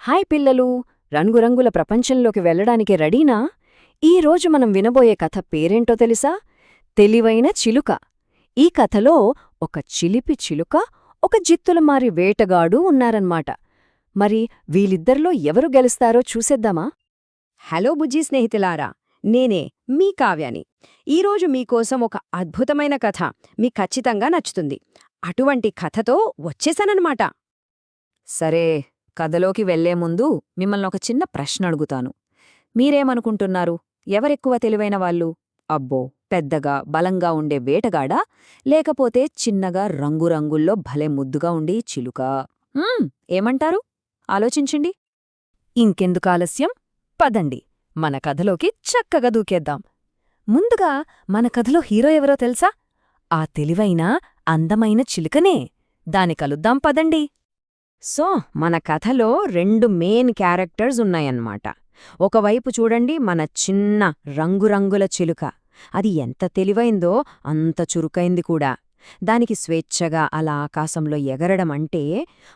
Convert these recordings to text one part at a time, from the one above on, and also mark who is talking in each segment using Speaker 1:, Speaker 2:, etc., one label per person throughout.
Speaker 1: Hi పిల్లలు, రంగురంగుల ప్రపంచంలోకి వెళ్ళడానికి రెడీనా? ఈరోజు మనం వినబోయే కథ పేరేంటో తెలుసా? తెలివైన చిలుక. ఈ కథలో ఒక చిలిపి చిలుక, ఒక జిత్తులమారి వేటగాడు ఉన్నారన్మాట. మరి వీళ్ళిద్దరిలో ఎవరు గెలుస్తారో చూసేద్దామా?
Speaker 2: హలో బుజ్జి స్నేహితులారా, నేనే మీ కావ్యాని. ఈరోజు మీకోసం ఒక అద్భుతమైన కథ మీకు ఖచ్చితంగా నచ్చుతుంది. అటువంటి కథతో వచ్చేసానన్నమాట.
Speaker 3: సరే, కథలోకి వెళ్లే ముందు మిమ్మల్ని ఒక చిన్న ప్రశ్న అడుగుతాను. మీరేమనుకుంటున్నారు? ఎవరెక్కువ తెలివైన వాళ్ళు? అబ్బో, పెద్దగా బలంగా ఉండే వేటగాడా, లేకపోతే చిన్నగా రంగురంగుల్లో భలే ముద్దుగా ఉండి చిలుకా? ఏమంటారు? ఆలోచించండి.
Speaker 1: ఇంకెందుకు ఆలస్యం? పదండి, మన కథలోకి చక్కగా దూకేద్దాం. ముందుగా మన కథలో హీరో ఎవరో తెలుసా? ఆ తెలివైన, అందమైన చిలుకనే. దాని కలుద్దాం పదండి.
Speaker 2: సో మన కథలో రెండు మెయిన్ క్యారెక్టర్స్ ఉన్నాయన్నమాట. ఒకవైపు చూడండి, మన చిన్న రంగురంగుల చిలుక. అది ఎంత తెలివైందో అంత చురుకైంది కూడా. దానికి స్వేచ్ఛగా అలా ఆకాశంలో ఎగరడం అంటే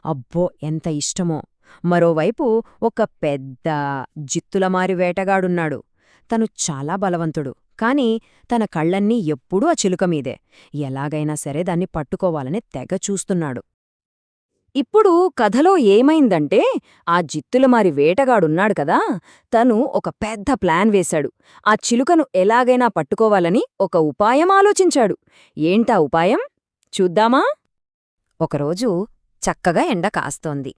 Speaker 2: అబ్బో ఎంత ఇష్టమో. మరోవైపు ఒక పెద్ద జిత్తులమారి వేటగాడున్నాడు. తను చాలా బలవంతుడు, కాని తన కళ్ళన్నీ ఎప్పుడూ ఆ చిలుక మీదే. ఎలాగైనా సరే దాన్ని పట్టుకోవాలని తెగ చూస్తున్నాడు. ఇప్పుడు కథలో ఏమైందంటే, ఆ జిత్తులమారి వేటగాడున్నాడు కదా, తను ఒక పెద్ద ప్లాన్ వేశాడు. ఆ చిలుకను ఎలాగైనా పట్టుకోవాలని ఒక ఉపాయం ఆలోచించాడు. ఏంటా ఉపాయం? చూద్దామా?
Speaker 3: ఒకరోజు చక్కగా ఎండ కాస్తోంది.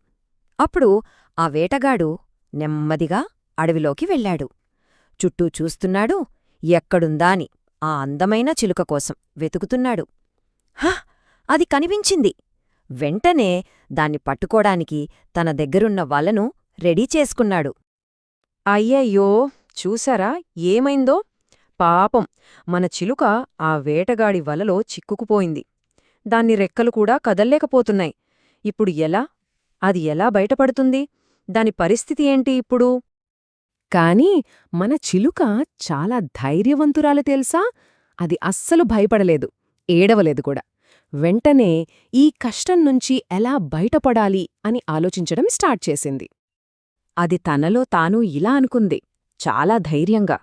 Speaker 3: అప్పుడు ఆ వేటగాడు నెమ్మదిగా అడవిలోకి వెళ్ళాడు. చుట్టూ చూస్తున్నాడు, ఎక్కడుందాని ఆ అందమైన చిలుక కోసం వెతుకుతున్నాడు. అది కనిపించింది. వెంటనే దాన్ని పట్టుకోడానికి తన దగ్గరున్న వలను రెడీ చేసుకున్నాడు.
Speaker 2: అయ్యయ్యో, చూసారా ఏమైందో? పాపం, మన చిలుక ఆ వేటగాడి వలలో చిక్కుకుపోయింది. దాన్ని రెక్కలు కూడా కదల్లేకపోతున్నాయి. ఇప్పుడు ఎలా? అది ఎలా బయటపడుతుంది? దాని పరిస్థితి ఏంటి ఇప్పుడు?
Speaker 4: కాని మన చిలుక చాలా ధైర్యవంతురాలు తెలుసా? అది అస్సలు భయపడలేదు, ఏడవలేదు కూడా. వెంటనే ఈ కష్టం నుంచి ఎలా బయటపడాలి అని ఆలోచించడం స్టార్ట్ చేసింది.
Speaker 3: అది తనలో తాను ఇలా అనుకుంది, చాలా ధైర్యంగా.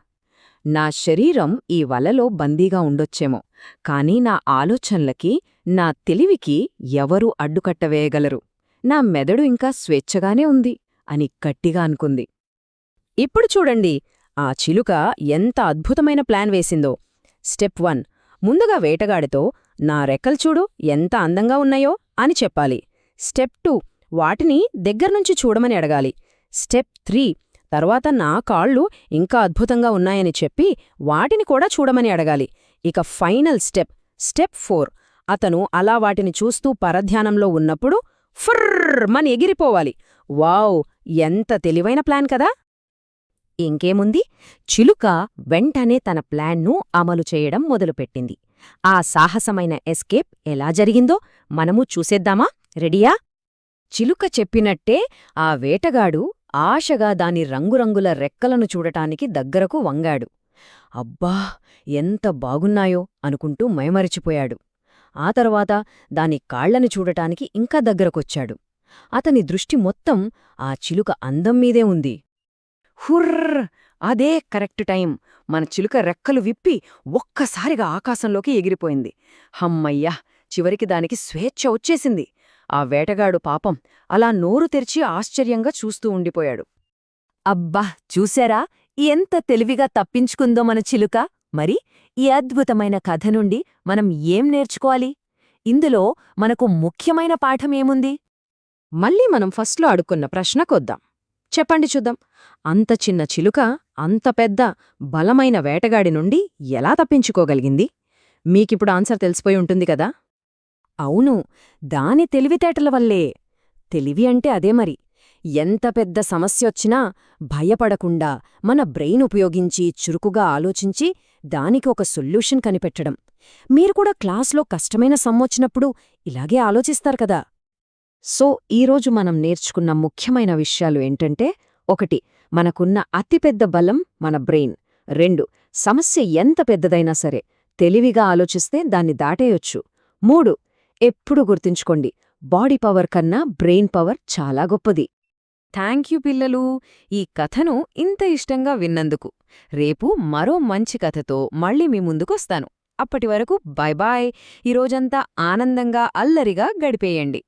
Speaker 3: నా శరీరం ఈ వలలో బందీగా ఉండొచ్చేమో, కాని నా ఆలోచనలకి, నా తెలివికి ఎవరూ అడ్డుకట్టవేయగలరు. నా మెదడు ఇంకా స్వేచ్ఛగానే ఉంది అని గట్టిగా అనుకుంది.
Speaker 2: ఇప్పుడు చూడండి, ఆ చిలుక ఎంత అద్భుతమైన ప్లాన్ వేసిందో. స్టెప్ 1, ముందుగా వేటగాడితో నా రెక్కలు చూడు ఎంత అందంగా ఉన్నాయో అని చెప్పాలి. స్టెప్ 2, వాటిని దగ్గర్నుంచి చూడమని అడగాలి. స్టెప్ 3, తర్వాత నా కాళ్ళు ఇంకా అద్భుతంగా ఉన్నాయని చెప్పి వాటిని కూడా చూడమని అడగాలి. ఇక ఫైనల్ స్టెప్ 4, అతను అలా వాటిని చూస్తూ పరధ్యానంలో ఉన్నప్పుడు ఫుర్రమని ఎగిరిపోవాలి. వావ్, ఎంత తెలివైన ప్లాన్ కదా!
Speaker 3: ఇంకేముంది, చిలుక వెంటనే తన ప్లాన్ను అమలు చేయడం మొదలుపెట్టింది. ఆ సాహసమైన ఎస్కేప్ ఎలా జరిగిందో మనము చూసేద్దామా? రెడీయా? చిలుక చెప్పినట్టే ఆ వేటగాడు ఆశగా దాని రంగురంగుల రెక్కలను చూడటానికి దగ్గరకు వంగాడు. అబ్బా, ఎంత బాగున్నాయో అనుకుంటూ మైమరిచిపోయాడు. ఆ తరువాత దాని కాళ్లని చూడటానికి ఇంకా దగ్గరకొచ్చాడు. అతని దృష్టి మొత్తం ఆ చిలుక అందం మీదే ఉంది.
Speaker 2: హుర్ర్! అదే కరెక్ట్ టైం. మన చిలుక రెక్కలు విప్పి ఒక్కసారిగా ఆకాశంలోకి ఎగిరిపోయింది. హమ్మయ్యా, చివరికి దానికి స్వేచ్ఛ వచ్చేసింది. ఆ వేటగాడు పాపం అలా నోరు తెరిచి ఆశ్చర్యంగా చూస్తూ ఉండిపోయాడు.
Speaker 3: అబ్బా, చూశారా ఎంత తెలివిగా తప్పించుకుందో మన చిలుక? మరి ఈ అద్భుతమైన కథ నుండి మనం ఏం నేర్చుకోవాలి? ఇందులో మనకు ముఖ్యమైన పాఠమేముంది?
Speaker 2: మళ్ళీ మనం ఫస్ట్లో అడుక్కున్న ప్రశ్నకొద్దాం. చెప్పండి చూద్దాం. అంత చిన్న చిలుక అంత పెద్ద బలమైన వేటగాడి నుండి ఎలా తప్పించుకోగలిగింది? మీకిప్పుడు ఆన్సర్ తెలిసిపోయి ఉంటుంది కదా?
Speaker 3: అవును, దాని తెలివితేటల వల్లే. తెలివి అంటే అదే మరి. ఎంత పెద్ద సమస్యొచ్చినా భయపడకుండా మన బ్రెయిన్ ఉపయోగించి చురుకుగా ఆలోచించి దానికి ఒక సొల్యూషన్ కనిపెట్టడం. మీరు కూడా క్లాస్లో కష్టమైన సమ్మొచ్చినప్పుడు ఇలాగే ఆలోచిస్తారు కదా?
Speaker 2: సో ఈరోజు మనం నేర్చుకున్న ముఖ్యమైన విషయాలు ఏంటంటే, 1, మనకున్న అతిపెద్ద బలం మన బ్రెయిన్. 2, సమస్య ఎంత పెద్దదైనా సరే తెలివిగా ఆలోచిస్తే దాన్ని దాటేయొచ్చు. 3, ఎప్పుడూ గుర్తుంచుకోండి, బాడీ పవర్ కన్నా బ్రెయిన్ పవర్ చాలా గొప్పది.
Speaker 3: థాంక్యూ పిల్లలు, ఈ కథను ఇంత ఇష్టంగా విన్నందుకు. రేపు మరో మంచి కథతో మళ్ళీ మీ ముందుకొస్తాను. అప్పటివరకు బాయ్ బాయ్. ఈరోజంతా ఆనందంగా అల్లరిగా గడిపేయండి.